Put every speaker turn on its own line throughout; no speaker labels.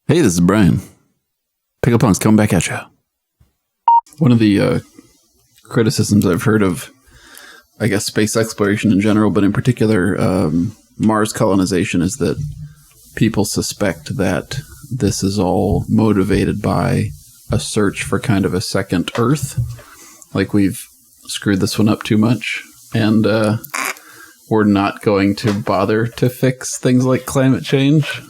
Hey, this is Brian. Pickle Punk's coming back at you. One of the criticisms I've heard of, I guess, space exploration in general, but in particular Mars colonization, is that people suspect that this is all motivated by a search for kind of a second Earth. Like we've screwed this one up too much, and we're not going to bother to fix things like climate change.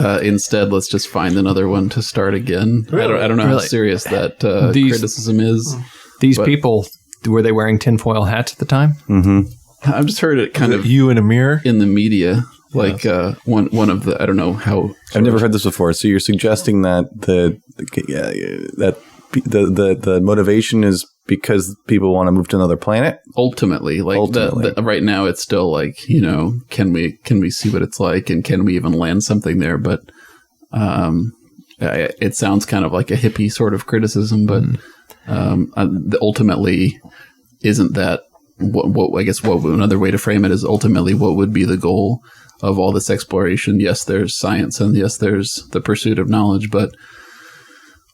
Instead, let's just find another one to start again.
Really?
I don't know how serious that criticism is.
These people, were they wearing tinfoil hats at the time?
Mm-hmm. I've just heard it kind of
you in a mirror
in the media. Like one of the, I don't know how.
I've never heard this before. So you're suggesting that the motivation is because people want to move to another planet?
Ultimately, right now it's still like, can we see what it's like, and can we even land something there? But it sounds kind of like a hippie sort of criticism, but ultimately isn't that what I guess what another way to frame it is ultimately what would be the goal of all this exploration? Yes, there's science, and yes, there's the pursuit of knowledge, but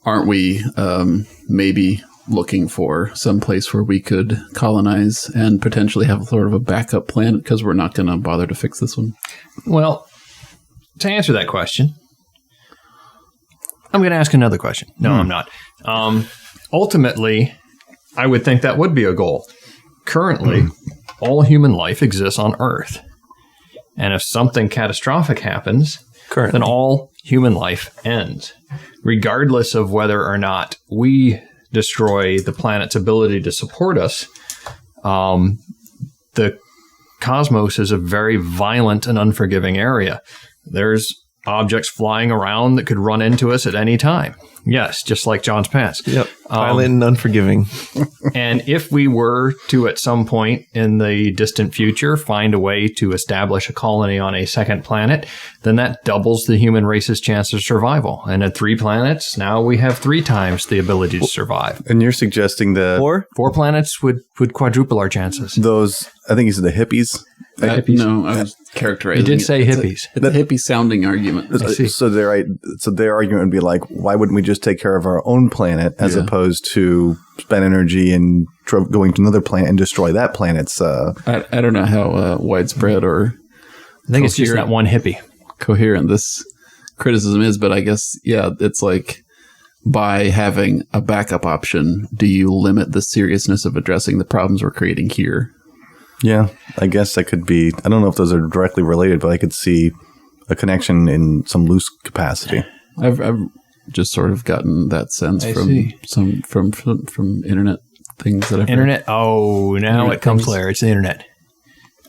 aren't we maybe looking for some place where we could colonize and potentially have sort of a backup planet, because we're not going to bother to fix this one?
Well, to answer that question, I'm going to ask another question. No, I'm not. Ultimately, I would think that would be a goal. Currently, all human life exists on Earth. And if something catastrophic happens, then all human life ends, regardless of whether or not we destroy the planet's ability to support us. The cosmos is a very violent and unforgiving area. There's objects flying around that could run into us at any time. Yes, just like John's pants.
Yep, violent and unforgiving.
And if we were to, at some point in the distant future, find a way to establish a colony on a second planet, then that doubles the human race's chance of survival. And at 3 planets, now we have 3 times the ability to survive.
And you're suggesting that
4 planets would quadruple our chances.
Those, I think you said the hippies.
No, I was characterizing.
You did say hippies.
It's a hippie sounding argument.
So their argument would be like, why wouldn't we just take care of our own planet as opposed to spend energy in going to another planet and destroy that planet's?
I don't know how widespread or
I think it's just that one hippie.
Coherent this criticism is, but I guess it's like, by having a backup option, do you limit the seriousness of addressing the problems we're creating here?
Yeah, I guess that could be. I don't know if those are directly related, but I could see a connection in some loose capacity.
I've just sort of gotten that sense from internet things that I've
heard. Oh, now internet it comes clear. It's the internet.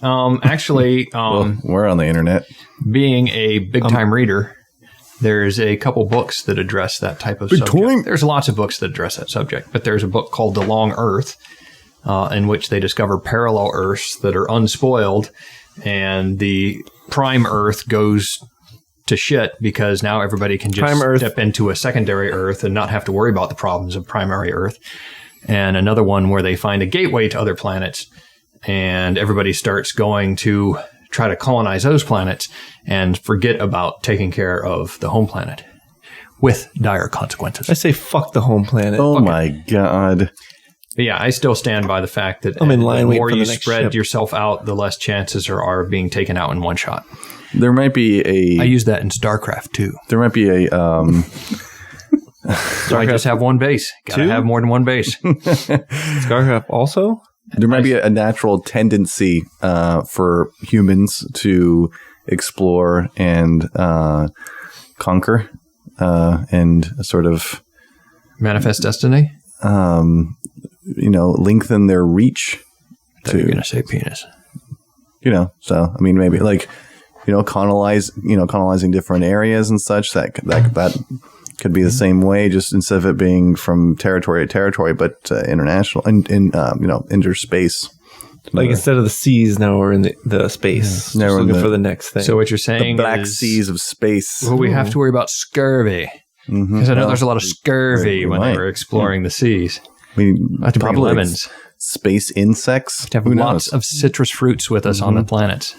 Actually,
well, we're on the internet.
Being a big time reader, there's a couple books that address that type of subject. There's lots of books that address that subject, but there's a book called The Long Earth, in which they discover parallel Earths that are unspoiled, and the prime Earth goes to shit because now everybody can just step into a secondary Earth and not have to worry about the problems of primary Earth. And another one where they find a gateway to other planets, and everybody starts going to try to colonize those planets and forget about taking care of the home planet, with dire consequences.
I say fuck the home planet.
Oh my God.
But yeah, I still stand by the fact that
I'm in line
the more you
spread
ship yourself out, the less chances are of being taken out in one shot.
There might be
I use that in StarCraft too.
There might be a
So I just have one base. Gotta have more than one base.
StarCraft also?
There might be a natural tendency for humans to explore and conquer and sort of
manifest destiny.
Lengthen their reach.
You're gonna say penis.
So I mean, maybe like, colonizing different areas and such. That could be the same way, just instead of it being from territory to territory, but international and interspace.
Like instead of the seas, now we're in the space.
Now we're
looking for the next thing.
So what you're saying
the black seas of space.
Well, we have to worry about scurvy. Because I know there's a lot of scurvy when they were exploring the seas.
We
have to bring lemons.
Space insects.
To have lots of citrus fruits with us on the planets.